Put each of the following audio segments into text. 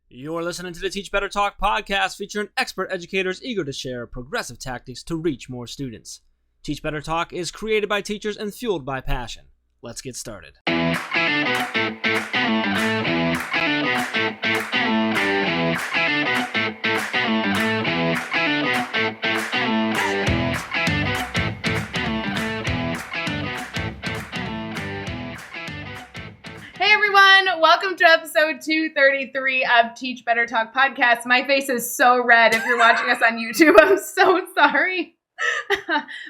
You're listening to the Teach Better Talk podcast featuring expert educators eager to share progressive tactics to reach more students. Teach Better Talk is created by teachers and fueled by passion. Let's get started. Hey everyone, welcome to episode 233 of Teach Better Talk podcast. My face is so red if you're watching us on YouTube. I'm so sorry.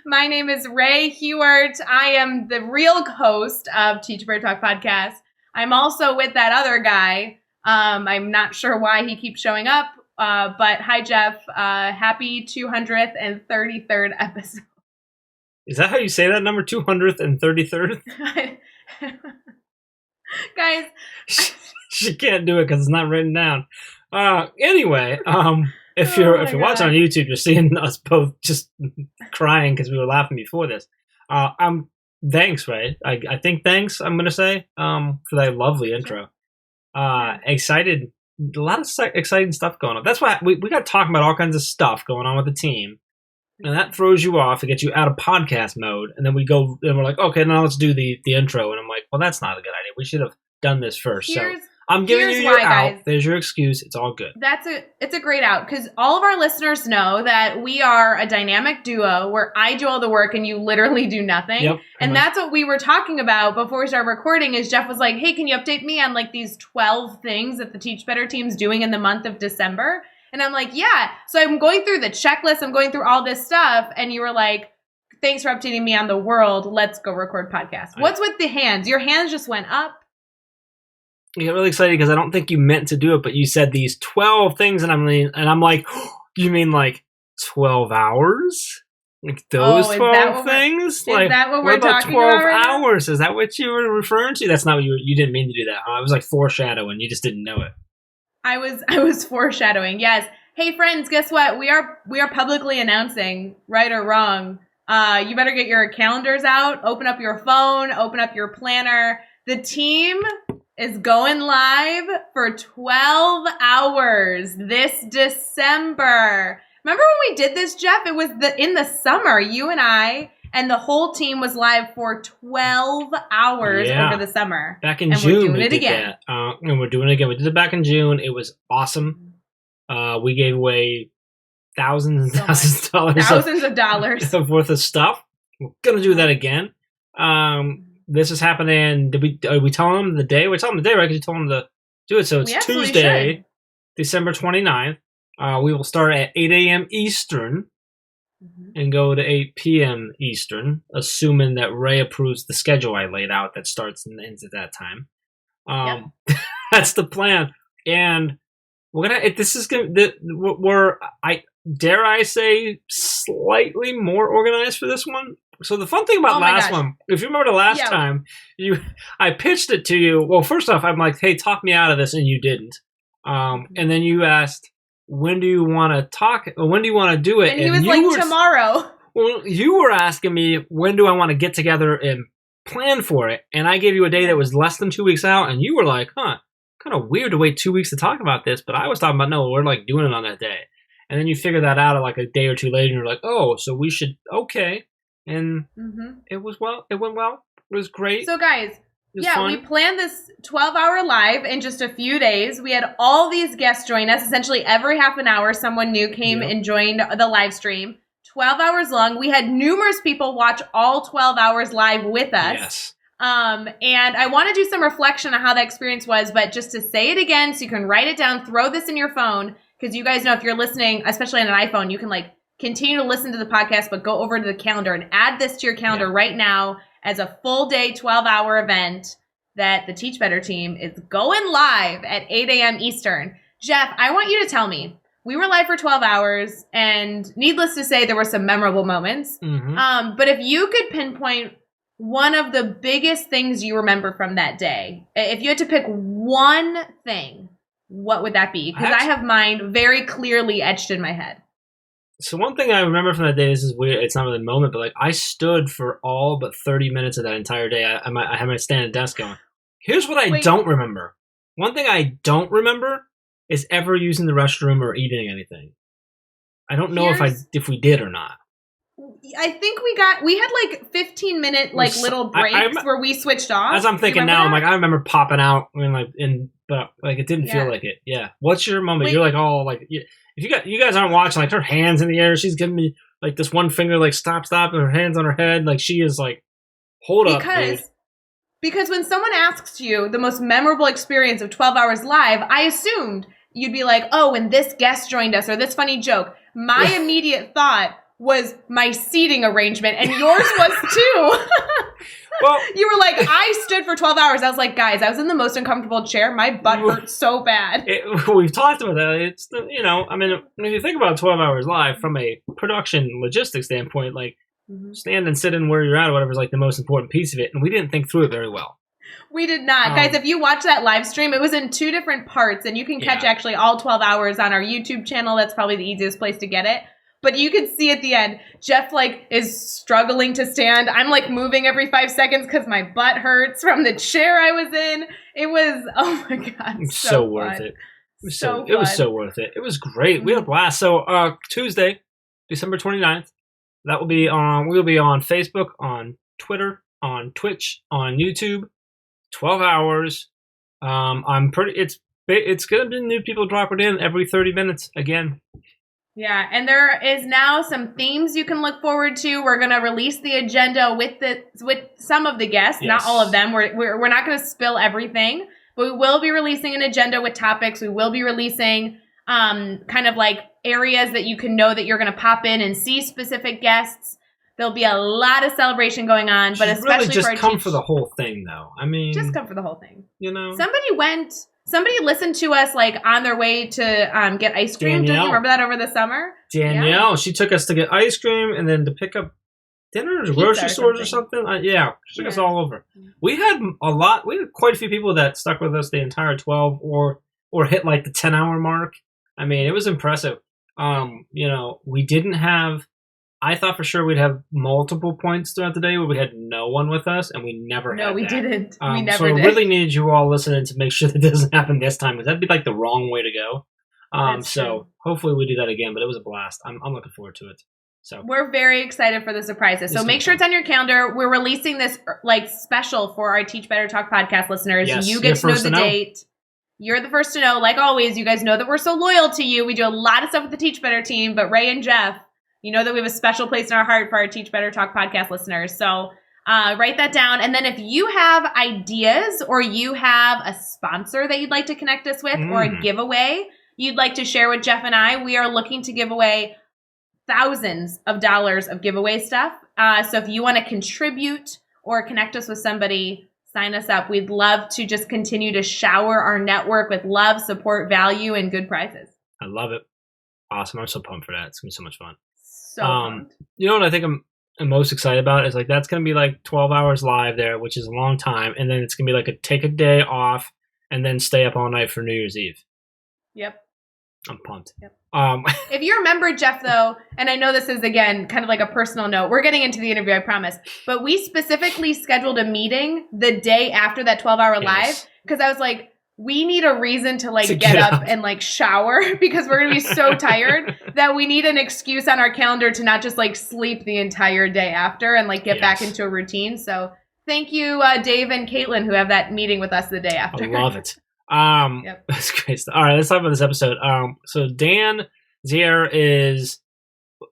My name is Ray Hewart. I am the real host of Teach Better Talk podcast. I'm also with that other guy. I'm not sure why he keeps showing up, but hi Jeff. Happy 233rd episode. Is that how you say that number, 233rd? Guys, she can't do it because it's not written down. Anyway, if you're watching on YouTube, you're seeing us both just crying because we were laughing before this. Thanks, Ray. I think thanks. I'm gonna say for that lovely intro. Excited, a lot of exciting stuff going on. That's why we got talking about all kinds of stuff going on with the team. And that throws you off. It gets you out of podcast mode. And then we're like, okay, now let's do the intro. And I'm like, well, that's not a good idea. We should have done this first. So I'm giving you your out. Guys, there's your excuse. It's all good. It's a great out because all of our listeners know that we are a dynamic duo where I do all the work and you literally do nothing. Yep, and that's what we were talking about before we started recording is Jeff was like, hey, can you update me on like these 12 things that the Teach Better team's doing in the month of December? And I'm like, yeah. So I'm going through the checklist. I'm going through all this stuff. And you were like, thanks for updating me on the world. Let's go record podcast. What's with the hands? Your hands just went up. I get really excited because I don't think you meant to do it, but you said these 12 things. And I'm like, oh, you mean like 12 hours? Like those 12 things? Is that what we're talking about? What about 12 hours? Is that what you were referring to? That's not what you didn't mean to do that. I was like foreshadowing. You just didn't know it. I was foreshadowing. Yes. Hey friends, guess what? We are publicly announcing, right or wrong. You better get your calendars out, open up your phone, open up your planner. The team is going live for 12 hours this December. Remember when we did this, Jeff? It was in the summer, you and I and the whole team was live for 12 hours over the summer. Back in June, we're doing it again. And we're doing it again. We did it back in June. It was awesome. We gave away thousands and thousands of dollars worth of stuff. We're gonna do that again. This is happening. Did we tell them the day? We told them the day, right? Because you told them to do it. So it's Tuesday, December 29th. We will start at 8 a.m. Eastern. And go to 8 p.m. Eastern, assuming that Ray approves the schedule I laid out that starts and ends at that time. That's the plan. And we're dare I say, slightly more organized for this one. So the fun thing about last one, if you remember the last time, I pitched it to you. Well, first off, I'm like, hey, talk me out of this, and you didn't. And then you asked, when do you want to talk? When do you want to do it? And he was like, tomorrow. Well, you were asking me, when do I want to get together and plan for it? And I gave you a day that was less than 2 weeks out. And you were like, kind of weird to wait 2 weeks to talk about this. But I was talking about, no, we're like doing it on that day. And then you figured that out like a day or two later. And you're like, oh, so we should, okay. And it went well. It was great. So guys, we planned this 12-hour live in just a few days. We had all these guests join us. Essentially, every half an hour, someone new came and joined the live stream. 12 hours long. We had numerous people watch all 12 hours live with us. Yes. And I want to do some reflection on how that experience was, but just to say it again so you can write it down, throw this in your phone, because you guys know if you're listening, especially on an iPhone, you can like continue to listen to the podcast, but go over to the calendar and add this to your calendar right now as a full day 12-hour event that the Teach Better team is going live at 8 a.m. Eastern. Jeff, I want you to tell me, we were live for 12 hours, and needless to say, there were some memorable moments. But if you could pinpoint one of the biggest things you remember from that day, if you had to pick one thing, what would that be? Because I have mine very clearly etched in my head. So one thing I remember from that day, this is weird, it's not really a moment, but like I stood for all but 30 minutes of that entire day. I had my standing desk going. Here's what I don't remember. One thing I don't remember is ever using the restroom or eating anything. I don't know if we did or not. I think we had like 15-minute like little breaks where we switched off. As I'm thinking now, I'm like, I remember popping out but like it didn't feel like it. Yeah. What's your moment? You're like, oh, like if you guys aren't watching, like her hands in the air, she's giving me like this one finger, like stop, and her hands on her head, like she is like, hold up, dude. Because when someone asks you the most memorable experience of 12 Hours Live, I assumed you'd be like, oh, when this guest joined us or this funny joke. My immediate thought was my seating arrangement, and yours was too. Well, you were like, I stood for 12 hours. I was like, guys, I was in the most uncomfortable chair. My butt hurt so bad. We've talked about that. It's, I mean, if you think about 12 Hours Live from a production logistics standpoint, like stand and sit in where you're at or whatever is like the most important piece of it, and we didn't think through it very well. We did not. Guys, if you watch that live stream, it was in 2 different parts, and you can catch actually all 12 hours on our YouTube channel. That's probably the easiest place to get it. But you can see at the end, Jeff, like, is struggling to stand. I'm, like, moving every 5 seconds because my butt hurts from the chair I was in. It was, oh, my God, so worth it. It was so worth it. It was great. We had a blast. So, Tuesday, December 29th, we'll be on Facebook, on Twitter, on Twitch, on YouTube, 12 hours. It's going to be new people dropping in every 30 minutes again. Yeah, and there is now some themes you can look forward to. We're going to release the agenda with some of the guests, not all of them. We're not going to spill everything, but we will be releasing an agenda with topics. We will be releasing kind of like areas that you can know that you're going to pop in and see specific guests. There'll be a lot of celebration going on, but especially really just come for the whole thing, though. I mean, just come for the whole thing. Somebody listened to us like on their way to get ice cream. Do you remember that over the summer? Danielle, she took us to get ice cream and then to pick up dinner at grocery stores or something. She took us all over. We had quite a few people that stuck with us the entire 12 or hit like the 10-hour mark. I mean, it was impressive. We didn't have. I thought for sure we'd have multiple points throughout the day where we had no one with us, and we never had that. No, we didn't. We never did. So I did. really needed you all listening to make sure that doesn't happen this time, because that'd be like the wrong way to go. So hopefully we do that again, but it was a blast. I'm looking forward to it. So we're very excited for the surprises. So make sure it's on your calendar. We're releasing this like special for our Teach Better Talk podcast listeners. Yes, you get to know the date. You're the first to know. Like always, you guys know that we're so loyal to you. We do a lot of stuff with the Teach Better team, but Ray and Jeff, you know that we have a special place in our heart for our Teach Better Talk podcast listeners. So write that down. And then if you have ideas or you have a sponsor that you'd like to connect us with or a giveaway you'd like to share with Jeff and I, we are looking to give away thousands of dollars of giveaway stuff. So if you want to contribute or connect us with somebody, sign us up. We'd love to just continue to shower our network with love, support, value, and good prizes. I love it. Awesome. I'm so pumped for that. It's going to be so much fun. You know what I think I'm most excited about is like that's going to be like 12 hours live there, which is a long time, and then it's going to be like take a day off and then stay up all night for New Year's Eve. Yep. I'm pumped. Yep. If you remember, Jeff, though, and I know this is, again, kind of like a personal note. We're getting into the interview, I promise. But we specifically scheduled a meeting the day after that 12-hour live because I was like, we need a reason to get up and shower because we're going to be so tired that we need an excuse on our calendar to not just sleep the entire day after and get back into a routine. So thank you, Dave and Caitlin, who have that meeting with us the day after. I love it. That's great stuff. All right, let's talk about this episode. So Dan Zehr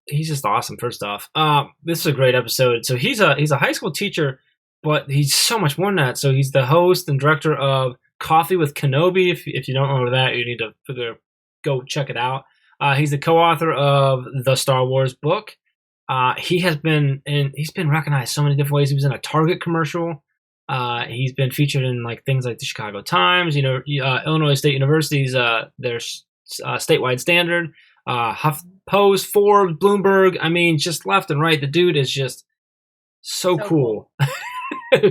he's just awesome. First off, this is a great episode. So he's a high school teacher, but he's so much more than that. So he's the host and director of Coffee with Kenobi. If you don't know that, you need to go check it out. He's the co-author of the Star Wars book. He's been recognized so many different ways. He was in a Target commercial. He's been featured in things like the Chicago Times, Illinois State University's their statewide standard, HuffPost, Forbes, Bloomberg. I mean, just left and right. The dude is just so cool.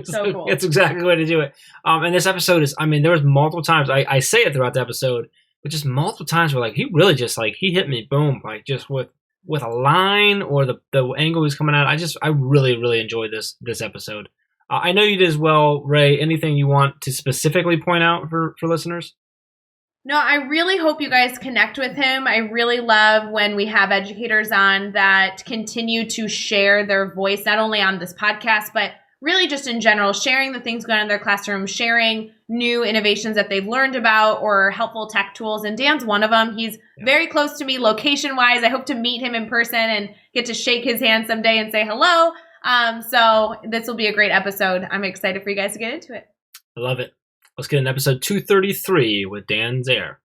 So cool. It's exactly the way to do it. And this episode is, there was multiple times, I say it throughout the episode, but just multiple times where he really just he hit me, boom, just with a line or the angle he's coming at. I really, really enjoyed this episode. I know you did as well, Ray. Anything you want to specifically point out for listeners? No, I really hope you guys connect with him. I really love when we have educators on that continue to share their voice, not only on this podcast, but really just in general, sharing the things going on in their classroom, sharing new innovations that they've learned about or helpful tech tools. And Dan's one of them. He's very close to me location-wise. I hope to meet him in person and get to shake his hand someday and say hello. So this will be a great episode. I'm excited for you guys to get into it. I love it. Let's get in episode 233 with Dan Zehr.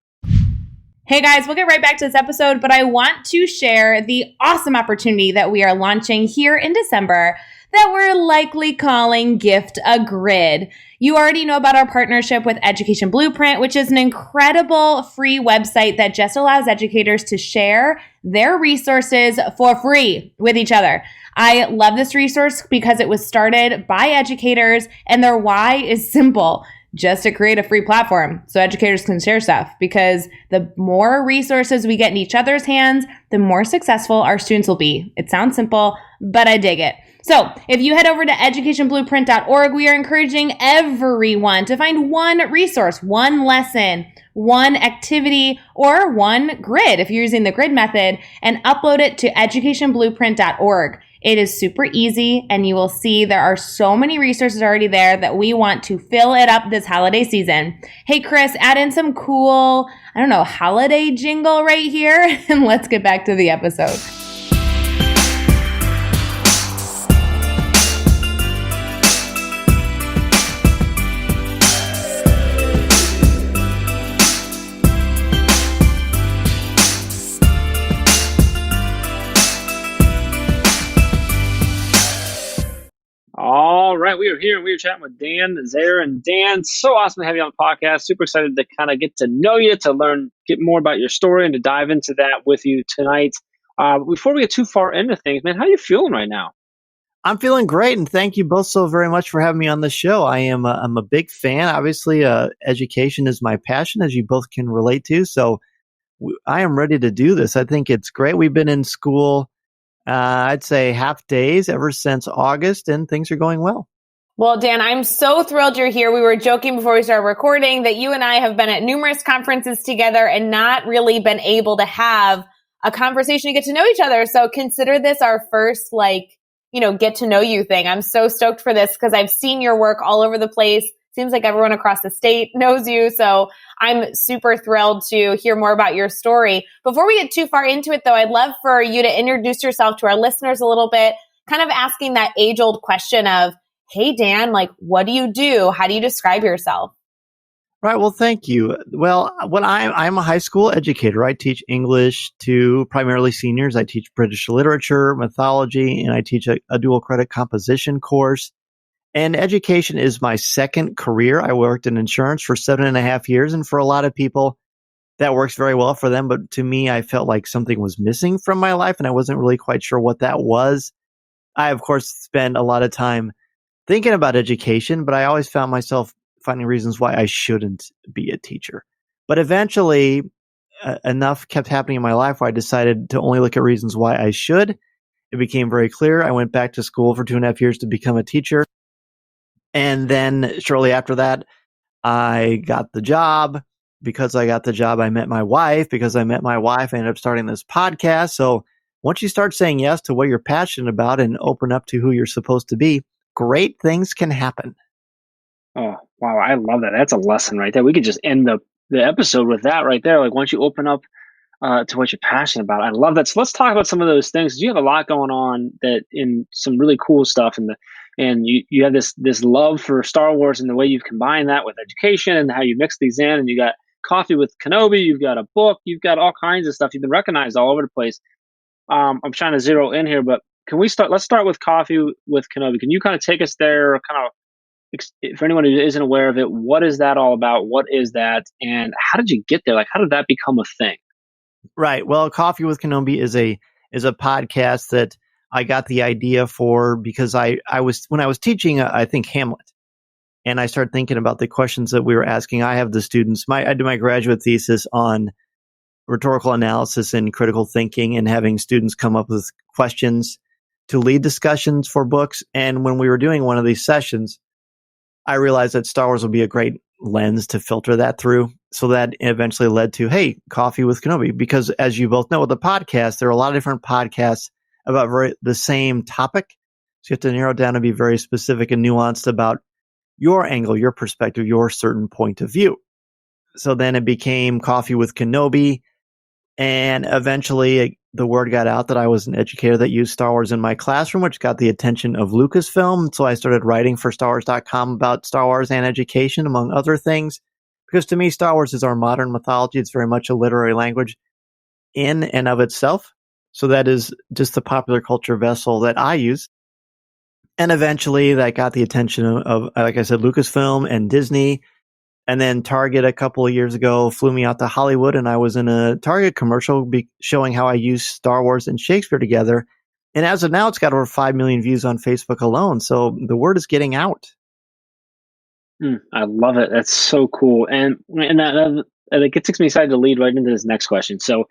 Hey guys, we'll get right back to this episode, but I want to share the awesome opportunity that we are launching here in December that we're likely calling Gift a Grid. You already know about our partnership with Education Blueprint, which is an incredible free website that just allows educators to share their resources for free with each other. I love this resource because it was started by educators and their why is simple. Just to create a free platform so educators can share stuff, because the more resources we get in each other's hands, the more successful our students will be. It sounds simple, but I dig it. So if you head over to educationblueprint.org, we are encouraging everyone to find one resource, one lesson, one activity, or one grid if you're using the grid method, and upload it to educationblueprint.org. It is super easy, and you will see there are so many resources already there that we want to fill it up this holiday season. Hey, Chris, add in some cool, holiday jingle right here, and let's get back to the episode. All right, we are here and we are chatting with Dan Zehr. And Dan, so awesome to have you on the podcast. Super excited to kind of get to know you, to get more about your story, and to dive into that with you tonight. Before we get too far into things, man, how are you feeling right now? I'm feeling great, and thank you both so very much for having me on the show. I'm a big fan. Obviously, education is my passion, as you both can relate to. So I am ready to do this. I think it's great. We've been in school, I'd say half days ever since August, and things are going well. Well, Dan, I'm so thrilled you're here. We were joking before we started recording that you and I have been at numerous conferences together and not really been able to have a conversation to get to know each other. So consider this our first, get to know you thing. I'm so stoked for this because I've seen your work all over the place. Seems like everyone across the state knows you. So I'm super thrilled to hear more about your story. Before we get too far into it, though, I'd love for you to introduce yourself to our listeners a little bit, kind of asking that age-old question of, hey, Dan, what do you do? How do you describe yourself? Right. Well, thank you. Well, I'm a high school educator. I teach English to primarily seniors. I teach British literature, mythology, and I teach a dual credit composition course. And education is my second career. I worked in insurance for 7.5 years. And for a lot of people, that works very well for them. But to me, I felt like something was missing from my life, and I wasn't really quite sure what that was. I, of course, spend a lot of time thinking about education, but I always found myself finding reasons why I shouldn't be a teacher. But eventually, enough kept happening in my life where I decided to only look at reasons why I should. It became very clear. I went back to school for 2.5 years to become a teacher. And then shortly after that, I got the job. Because I got the job, I met my wife. Because I met my wife, I ended up starting this podcast. So once you start saying yes to what you're passionate about and open up to who you're supposed to be, great things can happen. Oh, wow. I love that. That's a lesson right there. We could just end the episode with that right there. Once you open up to what you're passionate about. I love that. So let's talk about some of those things. You have a lot going on that in some really cool stuff, and you have this love for Star Wars and the way you've combined that with education and how you mix these in. And you got Coffee with Kenobi. You've got a book. You've got all kinds of stuff. You've been recognized all over the place. I'm trying to zero in here, but let's start with Coffee with Kenobi. Can you kind of take us there, kind of, for anyone who isn't aware of it, what is that all about? What is that? And how did you get there? How did that become a thing? Right. Well, Coffee with Kenobi is a podcast that I got the idea for because when I was teaching, I think Hamlet, and I started thinking about the questions that we were asking. I have the students. I did my graduate thesis on rhetorical analysis and critical thinking, and having students come up with questions to lead discussions for books. And when we were doing one of these sessions, I realized that Star Wars would be a great lens to filter that through. So that eventually led to, hey, Coffee with Kenobi. Because as you both know, with the podcast, there are a lot of different podcasts about the same topic. So you have to narrow down and be very specific and nuanced about your angle, your perspective, your certain point of view. So then it became Coffee with Kenobi. And eventually the word got out that I was an educator that used Star Wars in my classroom, which got the attention of Lucasfilm. So I started writing for StarWars.com about Star Wars and education, among other things. Because to me, Star Wars is our modern mythology. It's very much a literary language in and of itself. So that is just the popular culture vessel that I use. And eventually that got the attention of, like I said, Lucasfilm and Disney. And then Target a couple of years ago flew me out to Hollywood, and I was in a Target commercial showing how I use Star Wars and Shakespeare together. And as of now, it's got over 5 million views on Facebook alone. So the word is getting out. I love it. That's so cool. And it gets me excited to lead right into this next question. So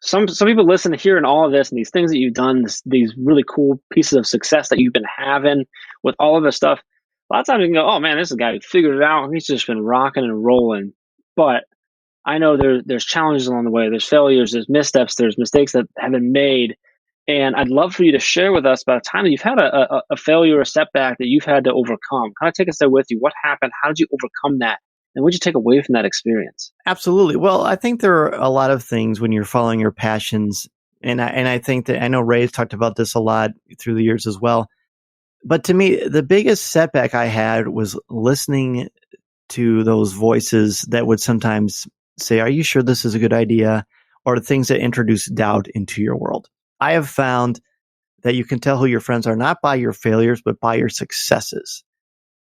some people listen to hearing all of this and these things that you've done, these really cool pieces of success that you've been having with all of this stuff. A lot of times you can go, oh man, this is a guy who figured it out. He's just been rocking and rolling. But I know there's challenges along the way. There's failures, there's missteps, there's mistakes that have been made. And I'd love for you to share with us about a time that you've had a failure or a setback that you've had to overcome. Kind of take us there with you. What happened? How did you overcome that? And what did you take away from that experience? Absolutely. Well, I think there are a lot of things when you're following your passions. And I think that I know Ray's talked about this a lot through the years as well. But to me, the biggest setback I had was listening to those voices that would sometimes say, are you sure this is a good idea? Or the things that introduce doubt into your world. I have found that you can tell who your friends are not by your failures, but by your successes.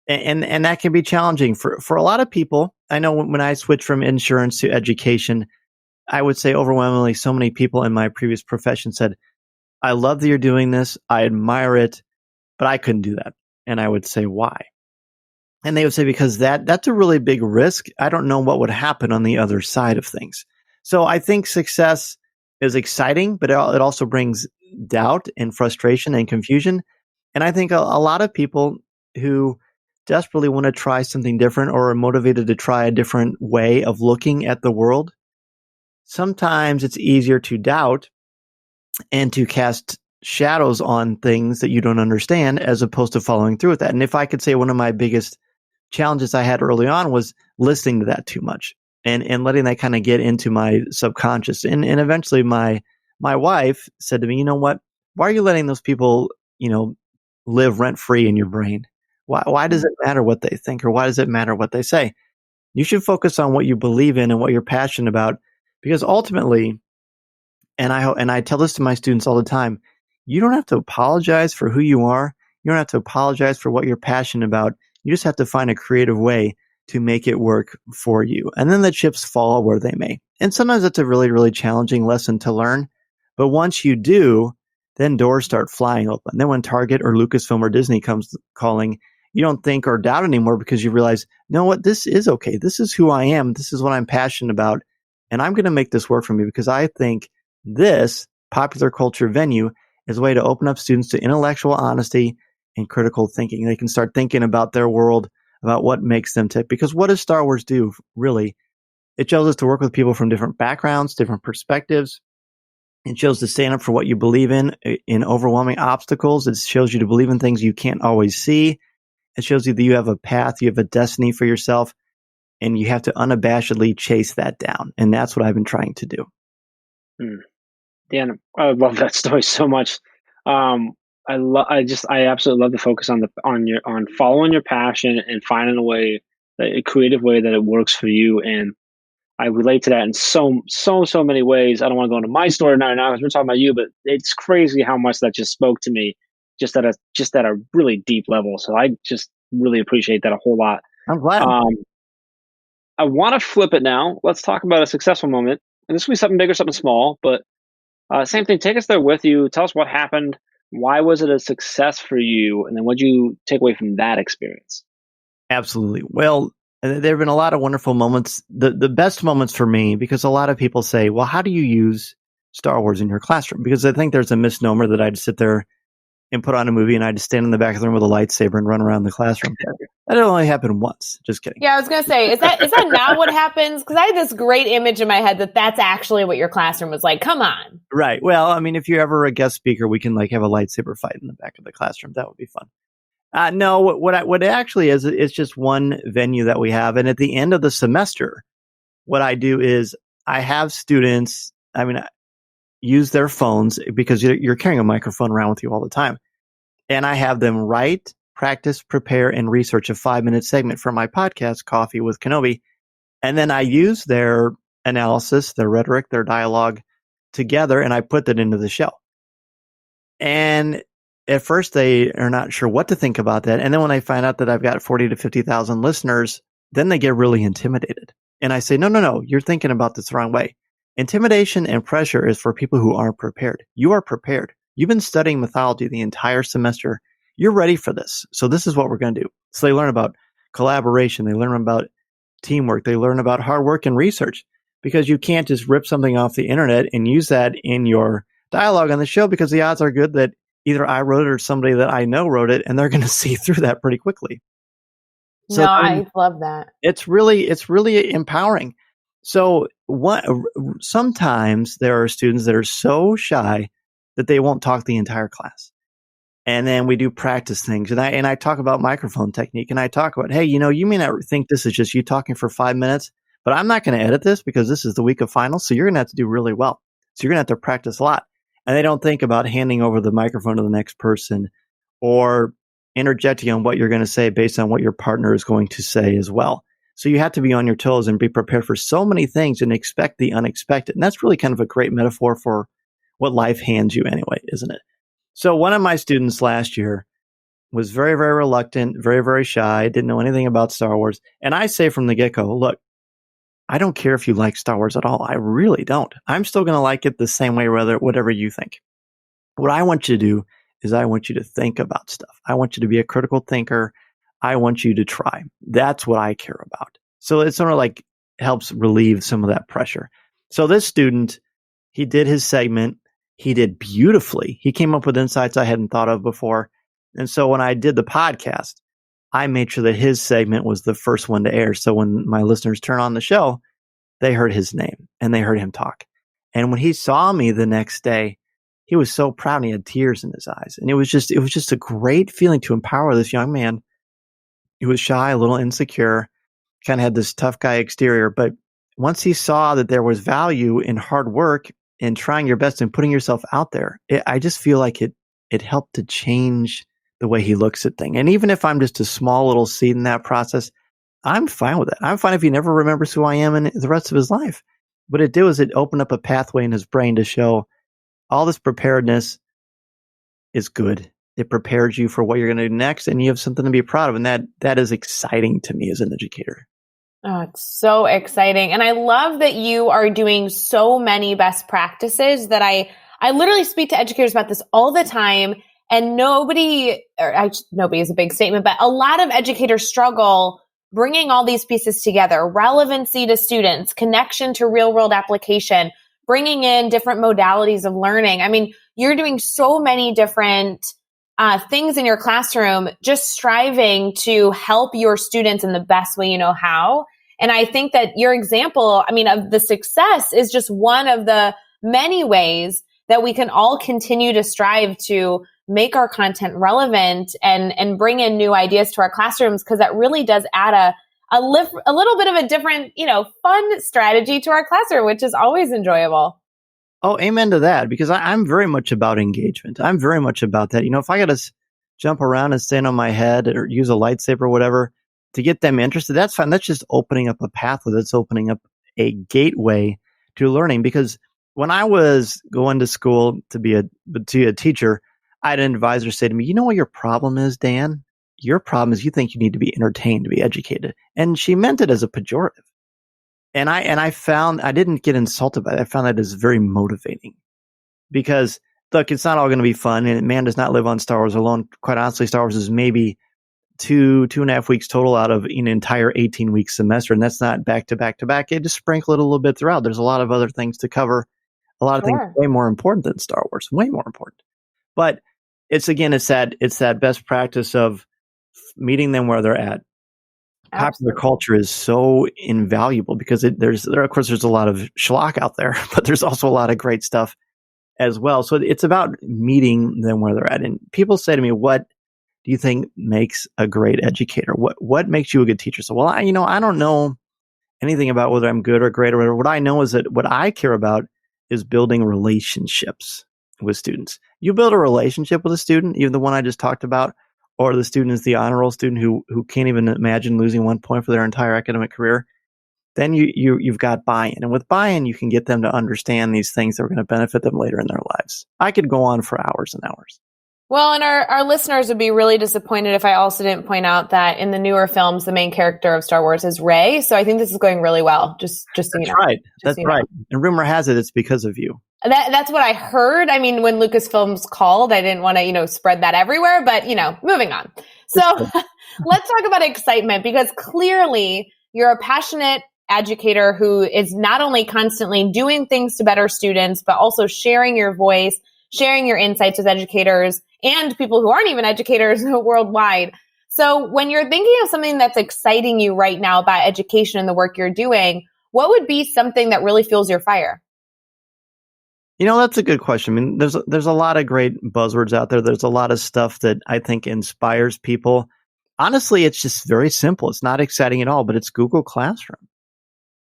And that can be challenging for a lot of people. I know when I switched from insurance to education, I would say overwhelmingly so many people in my previous profession said, I love that you're doing this. I admire it, but I couldn't do that. And I would say, why? And they would say, because that's a really big risk. I don't know what would happen on the other side of things. So I think success is exciting, but it also brings doubt and frustration and confusion. And I think a lot of people who desperately want to try something different or are motivated to try a different way of looking at the world, sometimes it's easier to doubt and to cast shadows on things that you don't understand as opposed to following through with that. And if I could say one of my biggest challenges I had early on was listening to that too much and letting that kind of get into my subconscious. And eventually my wife said to me, you know what, why are you letting those people, live rent free in your brain? Why does it matter what they think, or why does it matter what they say? You should focus on what you believe in and what you're passionate about, because ultimately, and I tell this to my students all the time, you don't have to apologize for who you are. You don't have to apologize for what you're passionate about. You just have to find a creative way to make it work for you. And then the chips fall where they may. And sometimes it's a really, really challenging lesson to learn. But once you do, then doors start flying open. Then when Target or Lucasfilm or Disney comes calling, you don't think or doubt anymore because you realize, you know what, this is okay. This is who I am. This is what I'm passionate about. And I'm going to make this work for me because I think this popular culture venue is a way to open up students to intellectual honesty and critical thinking. They can start thinking about their world, about what makes them tick. Because what does Star Wars do, really? It shows us to work with people from different backgrounds, different perspectives. It shows to stand up for what you believe in overwhelming obstacles. It shows you to believe in things you can't always see. It shows you that you have a path, you have a destiny for yourself, and you have to unabashedly chase that down. And that's what I've been trying to do. Dan, I love that story so much. I absolutely love the focus on following your passion and finding a creative way that it works for you. And I relate to that in so many ways. I don't want to go into my story now because we're talking about you, but it's crazy how much that just spoke to me just at a really deep level. So I just really appreciate that a whole lot. I'm glad. I want to flip it now. Let's talk about a successful moment. And this could be something big or something small, but same thing. Take us there with you. Tell us what happened. Why was it a success for you? And then what did you take away from that experience? Absolutely. Well, there have been a lot of wonderful moments. The best moments for me, because a lot of people say, well, how do you use Star Wars in your classroom? Because I think there's a misnomer that I'd sit there and put on a movie and I'd stand in the back of the room with a lightsaber and run around the classroom. That only happened once. Just kidding. Yeah, I was going to say, is that not what happens? Because I had this great image in my head that that's actually what your classroom was like. Come on. Right. Well, I mean, if you're ever a guest speaker, we can like have a lightsaber fight in the back of the classroom. That would be fun. No, what it actually is, it's just one venue that we have. And at the end of the semester, what I do is I have students, use their phones because you're carrying a microphone around with you all the time. And I have them write, practice, prepare, and research a 5-minute segment for my podcast, Coffee with Kenobi. And then I use their analysis, their rhetoric, their dialogue together, and I put that into the show. And at first they are not sure what to think about that. And then when I find out that I've got 40 to 50,000 listeners, then they get really intimidated. And I say, no, you're thinking about this the wrong way. Intimidation and pressure is for people who aren't prepared. You are prepared. You've been studying mythology the entire semester. You're ready for this. So this is what we're going to do. So they learn about collaboration. They learn about teamwork. They learn about hard work and research, because you can't just rip something off the internet and use that in your dialogue on the show, because the odds are good that either I wrote it or somebody that I know wrote it, and they're going to see through that pretty quickly. So I love that. It's really empowering. So sometimes there are students that are so shy that they won't talk the entire class. And then we do practice things. And I talk about microphone technique, and I talk about, hey, you may not think this is just you talking for 5 minutes, but I'm not going to edit this because this is the week of finals. So you're going to have to do really well. So you're going to have to practice a lot. And they don't think about handing over the microphone to the next person or interjecting on what you're going to say based on what your partner is going to say as well. So you have to be on your toes and be prepared for so many things and expect the unexpected. And that's really kind of a great metaphor for what life hands you anyway, isn't it? So one of my students last year was very, very reluctant, very, very shy, didn't know anything about Star Wars. And I say from the get-go, look, I don't care if you like Star Wars at all. I really don't. I'm still going to like it the same way, whatever you think. What I want you to do is I want you to think about stuff. I want you to be a critical thinker. I want you to try. That's what I care about. So it sort of like helps relieve some of that pressure. So this student, he did his segment. He did beautifully. He came up with insights I hadn't thought of before. And so when I did the podcast, I made sure that his segment was the first one to air. So when my listeners turn on the show, they heard his name and they heard him talk. And when he saw me the next day, he was so proud and he had tears in his eyes. And it was just a great feeling to empower this young man. He was shy, a little insecure, kind of had this tough guy exterior. But once he saw that there was value in hard work and trying your best and putting yourself out there, I just feel like it helped to change the way he looks at things. And even if I'm just a small little seed in that process, I'm fine with it. I'm fine if he never remembers who I am in the rest of his life. What it did was it opened up a pathway in his brain to show all this preparedness is good. It prepares you for what you're going to do next, and you have something to be proud of. And that is exciting to me as an educator. Oh, it's so exciting. And I love that you are doing so many best practices that I literally speak to educators about this all the time. And nobody is a big statement, but a lot of educators struggle bringing all these pieces together: relevancy to students, connection to real world application, bringing in different modalities of learning. I mean, you're doing so many different things in your classroom, just striving to help your students in the best way you know how. And I think that your example, of the success is just one of the many ways that we can all continue to strive to make our content relevant and bring in new ideas to our classrooms, because that really does add a little bit of a different, fun strategy to our classroom, which is always enjoyable. Oh, amen to that, because I'm very much about engagement. I'm very much about that. If I got to jump around and stand on my head or use a lightsaber or whatever to get them interested, that's fine. That's just opening up a pathway. That's opening up a gateway to learning. Because when I was going to school to be a teacher, I had an advisor say to me, "You know what your problem is, Dan? Your problem is you think you need to be entertained to be educated." And she meant it as a pejorative. And I found I didn't get insulted by that. I found that as very motivating, because look, it's not all going to be fun, and man does not live on Star Wars alone. Quite honestly, Star Wars is maybe 2.5 weeks total out of an entire 18-week semester. And that's not back to back to back. It just sprinkle it a little bit throughout. There's a lot of other things to cover. A lot of things way more important than Star Wars, way more important. But it's that best practice of meeting them where they're at, Popular culture is so invaluable because there's of course there's a lot of schlock out there, but there's also a lot of great stuff as well. So it's about meeting them where they're at. And people say to me, "What do you think makes a great educator? What makes you a good teacher?" So, well, I don't know anything about whether I'm good or great or whatever. What I know is that what I care about is building relationships with students. You build a relationship with a student, even the one I just talked about, or the student is the honor roll student who can't even imagine losing 1 point for their entire academic career, then you've got buy-in. And with buy-in, you can get them to understand these things that are going to benefit them later in their lives. I could go on for hours and hours. Well, and our listeners would be really disappointed if I also didn't point out that in the newer films, the main character of Star Wars is Rey. So I think this is going really well. Just so you know. Right. That's right. And rumor has it, it's because of you. That's what I heard. I mean, when Lucasfilms called, I didn't want to, spread that everywhere, but, moving on. So let's talk about excitement, because clearly you're a passionate educator who is not only constantly doing things to better students, but also sharing your voice, sharing your insights with educators and people who aren't even educators worldwide. So when you're thinking of something that's exciting you right now about education and the work you're doing, what would be something that really fuels your fire? That's a good question. I mean, there's a lot of great buzzwords out there. There's a lot of stuff that I think inspires people. Honestly, it's just very simple. It's not exciting at all, but it's Google Classroom.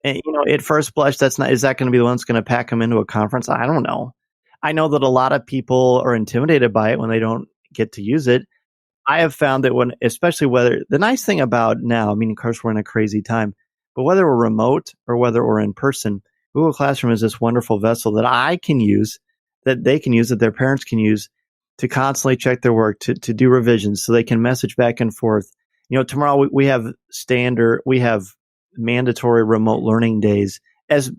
And, at first blush, is that going to be the one that's going to pack them into a conference? I don't know. I know that a lot of people are intimidated by it when they don't get to use it. I have found that the nice thing about now, I mean, of course, we're in a crazy time, but whether we're remote or whether we're in person, Google Classroom is this wonderful vessel that I can use, that they can use, that their parents can use to constantly check their work, to do revisions so they can message back and forth. Tomorrow we have mandatory remote learning days as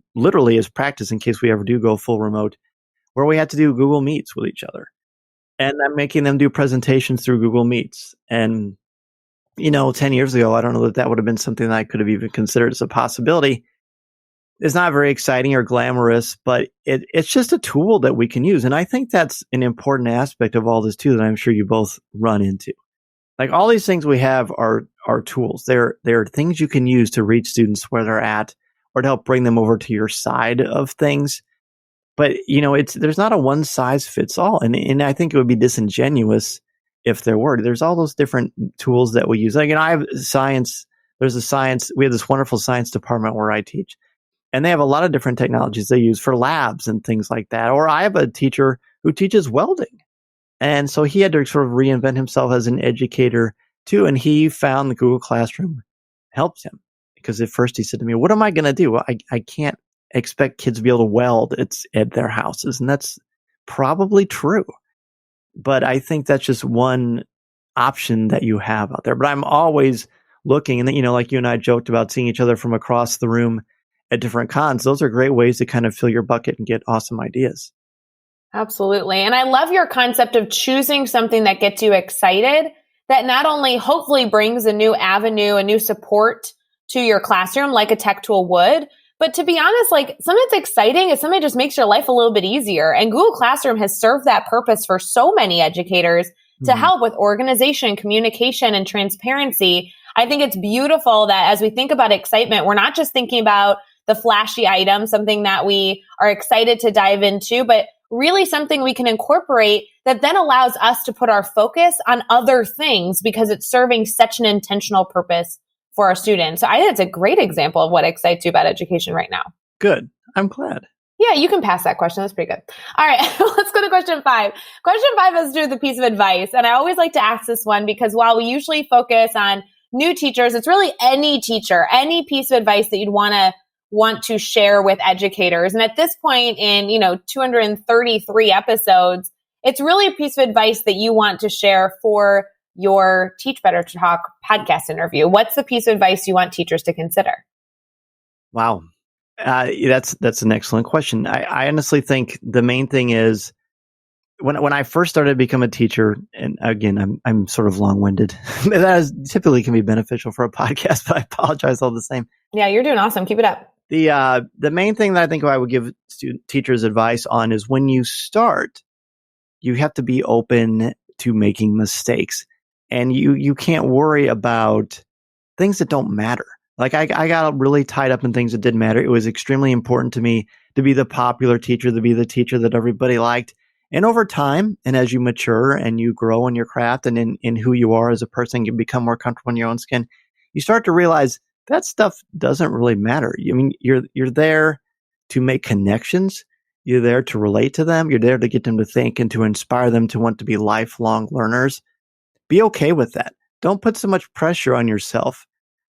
practice in case we ever do go full remote, where we had to do Google Meets with each other. And I'm making them do presentations through Google Meets. And, 10 years ago, I don't know that would have been something that I could have even considered as a possibility. It's not very exciting or glamorous, but it's just a tool that we can use. And I think that's an important aspect of all this too, that I'm sure you both run into. Like all these things we have are tools. They're things you can use to reach students where they're at or to help bring them over to your side of things. But, there's not a one size fits all. And I think it would be disingenuous if there were. There's all those different tools that we use. Like, I have science. We have this wonderful science department where I teach. And they have a lot of different technologies they use for labs and things like that. Or I have a teacher who teaches welding. And so he had to sort of reinvent himself as an educator too. And he found the Google Classroom helped him. Because at first he said to me, what am I going to do? I can't expect kids to be able to weld at their houses. And that's probably true. But I think that's just one option that you have out there. But I'm always looking, and then, like you and I joked about seeing each other from across the room at different cons. Those are great ways to kind of fill your bucket and get awesome ideas. Absolutely. And I love your concept of choosing something that gets you excited, that not only hopefully brings a new avenue, a new support to your classroom like a tech tool would, but to be honest, like something that's exciting is something that just makes your life a little bit easier. And Google Classroom has served that purpose for so many educators to help with organization, communication, and transparency. I think it's beautiful that as we think about excitement, we're not just thinking about the flashy item, something that we are excited to dive into, but really something we can incorporate that then allows us to put our focus on other things because it's serving such an intentional purpose for our students. So I think it's a great example of what excites you about education right now. Good. I'm glad. Yeah, you can pass that question. That's pretty good. All right, let's go to question 5. Question 5 has to do with a piece of advice. And I always like to ask this one because while we usually focus on new teachers, it's really any teacher, any piece of advice that you'd want to share with educators. And at this point in, 233 episodes, it's really a piece of advice that you want to share for your Teach Better to Talk podcast interview. What's the piece of advice you want teachers to consider? Wow. That's an excellent question. I honestly think the main thing is when I first started to become a teacher, and again, I'm sort of long-winded. That typically can be beneficial for a podcast, but I apologize all the same. Yeah, you're doing awesome. Keep it up. The main thing that I think I would give teachers advice on is when you start, you have to be open to making mistakes. And you can't worry about things that don't matter. Like I got really tied up in things that didn't matter. It was extremely important to me to be the popular teacher, to be the teacher that everybody liked. And over time, and as you mature and you grow in your craft and in who you are as a person, you become more comfortable in your own skin, you start to realize that stuff doesn't really matter. I mean, you're there to make connections. You're there to relate to them. You're there to get them to think and to inspire them to want to be lifelong learners. Be okay with that. Don't put so much pressure on yourself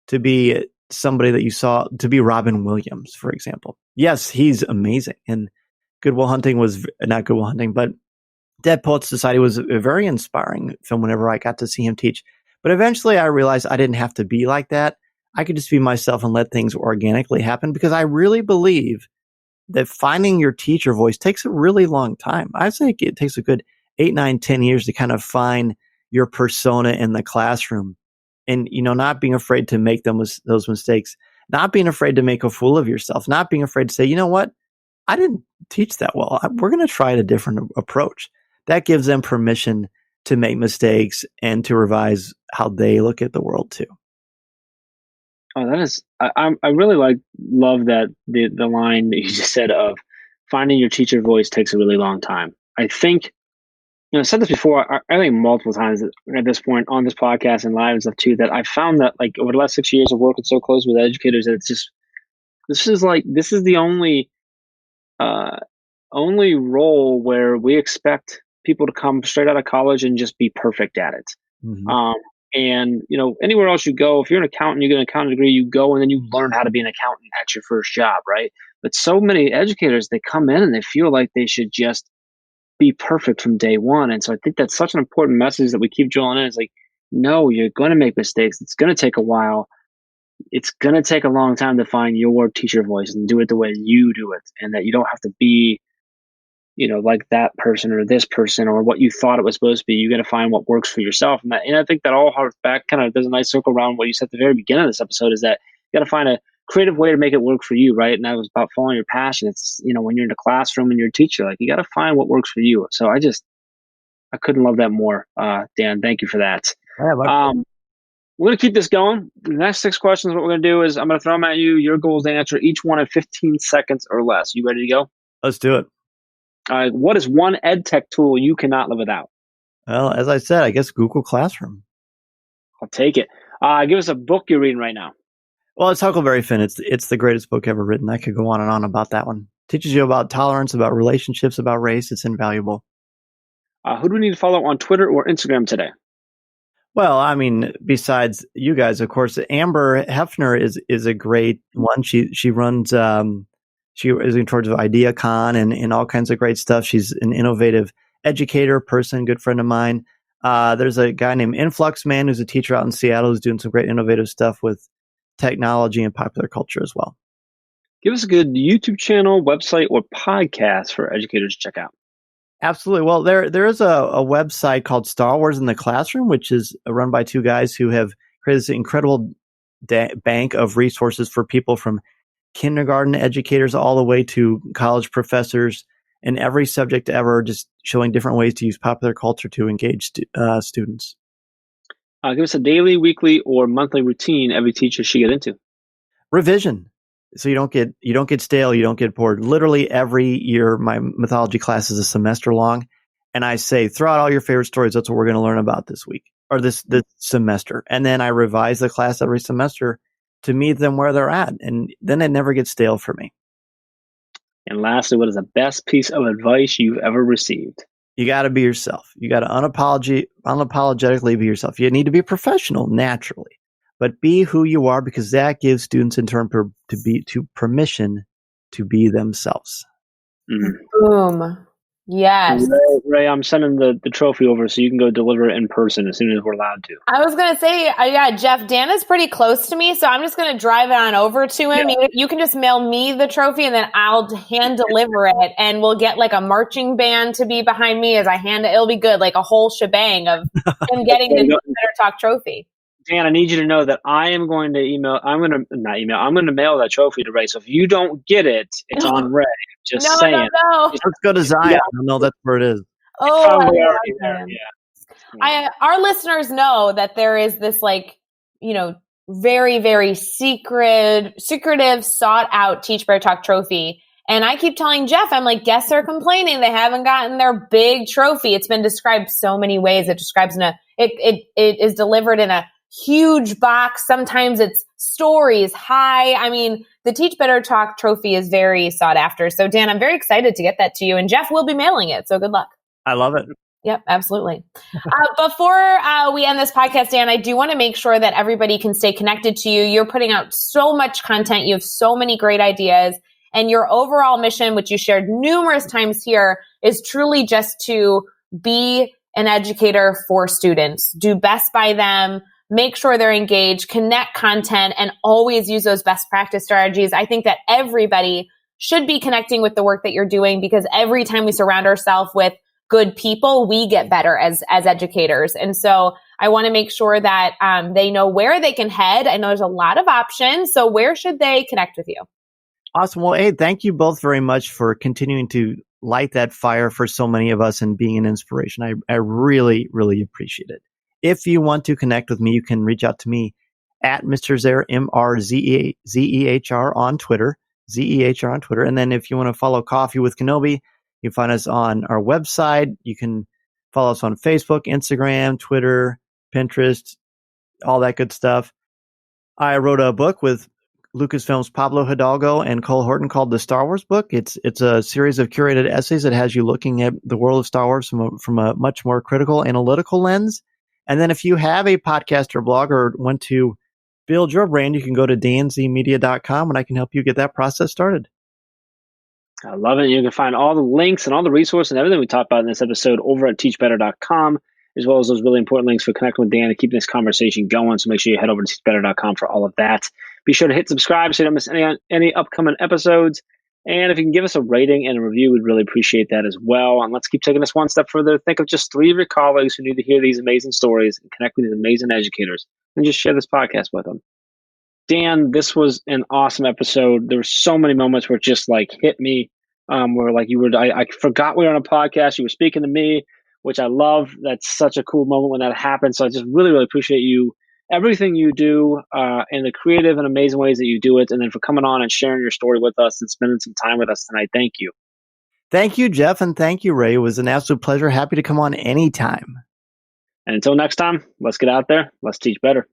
to be somebody that you saw, to be Robin Williams, for example. Yes, he's amazing. And Good Will Hunting was not Good Will Hunting, but Dead Poets Society was a very inspiring film whenever I got to see him teach. But eventually I realized I didn't have to be like that. I could just be myself and let things organically happen, because I really believe that finding your teacher voice takes a really long time. I think it takes a good 8, 9, 10 years to kind of find your persona in the classroom, and, not being afraid to make those mistakes, not being afraid to make a fool of yourself, not being afraid to say, you know what, I didn't teach that well. We're going to try a different approach. That gives them permission to make mistakes and to revise how they look at the world too. Oh, that is, I really love that the line that you just said of finding your teacher voice takes a really long time. I think, I said this before, I think multiple times at this point on this podcast and live and stuff too, that I found that like over the last 6 years of working so close with educators, that it's just, this is the only role where we expect people to come straight out of college and just be perfect at it. Mm-hmm. And, anywhere else you go, if you're an accountant, you get an accounting degree, you go and then you learn how to be an accountant at your first job, right? But so many educators, they come in and they feel like they should just be perfect from day one. And so I think that's such an important message that we keep drilling in. It's like, no, you're going to make mistakes. It's going to take a while. It's going to take a long time to find your teacher voice and do it the way you do it. And that you don't have to be, like that person or this person or what you thought it was supposed to be. You got to find what works for yourself. And I think that all harks back, kind of does a nice circle around what you said at the very beginning of this episode, is that you got to find a creative way to make it work for you, right? And that was about following your passion. It's, when you're in the classroom and you're a teacher, like, you got to find what works for you. So I couldn't love that more. Dan, thank you for that. We're going to keep this going. The next 6 questions, what we're going to do is I'm going to throw them at you. Your goal is to answer each one in 15 seconds or less. You ready to go? Let's do it. What is one EdTech tool you cannot live without? Well, as I said, I guess Google Classroom. I'll take it. Give us a book you're reading right now. Well, it's Huckleberry Finn. It's the greatest book ever written. I could go on and on about that one. Teaches you about tolerance, about relationships, about race. It's invaluable. Who do we need to follow on Twitter or Instagram today? Well, I mean, besides you guys, of course, Amber Hefner is a great one. She runs she is in charge of IdeaCon and all kinds of great stuff. She's an innovative educator, person, good friend of mine. There's a guy named Influx Man who's a teacher out in Seattle who's doing some great innovative stuff with technology and popular culture as well. Give us a good YouTube channel, website, or podcast for educators to check out. Absolutely. Well, there is a website called Star Wars in the Classroom, which is run by 2 guys who have created this incredible bank of resources for people from kindergarten educators all the way to college professors in every subject ever, just showing different ways to use popular culture to engage students. Give us a daily, weekly, or monthly routine every teacher should get into. Revision. So you don't get stale, you don't get bored. Literally every year, my mythology class is a semester long, and I say, throw out all your favorite stories. That's what we're going to learn about this week or this semester. And then I revise the class every semester to meet them where they're at, and then it never gets stale for me. And lastly, what is the best piece of advice you've ever received? You got to be yourself. You got to unapologetically be yourself. You need to be professional naturally, but be who you are, because that gives students in turn permission to be themselves. Boom. Yes. Ray, I'm sending the trophy over so you can go deliver it in person as soon as we're allowed to. I was going to say, yeah, Jeff, Dan is pretty close to me, so I'm just going to drive it on over to him. Yeah. You can just mail me the trophy, and then I'll hand deliver it, and we'll get like a marching band to be behind me as I hand it. It'll be good, like a whole shebang of him getting the Better Talk trophy. Dan, I need you to know that I'm going to mail that trophy to Ray. So if you don't get it, it's on Ray. Just saying. No. Let's go to Zion. Yeah. I know that's where it is. Our listeners know that there is this very, very secretive, sought out Teach Better Talk trophy. And I keep telling Jeff, I'm like, guests are complaining they haven't gotten their big trophy. It's been described so many ways. It describes it is delivered in a huge box. Sometimes it's stories high. I mean, the Teach Better Talk trophy is very sought after. So Dan, I'm very excited to get that to you, and Jeff will be mailing it. So good luck. I love it. Yep, absolutely. Before we end this podcast, Dan, I do want to make sure that everybody can stay connected to you. You're putting out so much content. You have so many great ideas. And your overall mission, which you shared numerous times here, is truly just to be an educator for students. Do best by them. Make sure they're engaged, connect content, and always use those best practice strategies. I think that everybody should be connecting with the work that you're doing, because every time we surround ourselves with good people, we get better as educators. And so I want to make sure that they know where they can head. I know there's a lot of options. So where should they connect with you? Awesome. Well, hey, thank you both very much for continuing to light that fire for so many of us and being an inspiration. I really, really appreciate it. If you want to connect with me, you can reach out to me at Mr. Zehr, MRZEHR on Twitter, ZEHR on Twitter. And then if you want to follow Coffee with Kenobi, you can find us on our website. You can follow us on Facebook, Instagram, Twitter, Pinterest, all that good stuff. I wrote a book with Lucasfilm's Pablo Hidalgo and Cole Horton called The Star Wars Book. It's a series of curated essays that has you looking at the world of Star Wars from a much more critical, analytical lens. And then if you have a podcast or blog or want to build your brand, you can go to danzmedia.com and I can help you get that process started. I love it. You can find all the links and all the resources and everything we talked about in this episode over at teachbetter.com, as well as those really important links for connecting with Dan and keeping this conversation going. So make sure you head over to teachbetter.com for all of that. Be sure to hit subscribe so you don't miss any upcoming episodes. And if you can give us a rating and a review, we'd really appreciate that as well. And let's keep taking this one step further. Think of just 3 of your colleagues who need to hear these amazing stories and connect with these amazing educators, and just share this podcast with them. Dan, this was an awesome episode. There were so many moments where it just like hit me, where like I forgot we were on a podcast. You were speaking to me, which I love. That's such a cool moment when that happened. So I just really, really appreciate you, everything you do, and the creative and amazing ways that you do it. And then for coming on and sharing your story with us and spending some time with us tonight. Thank you. Thank you, Jeff. And thank you, Ray. It was an absolute pleasure. Happy to come on anytime. And until next time, let's get out there. Let's teach better.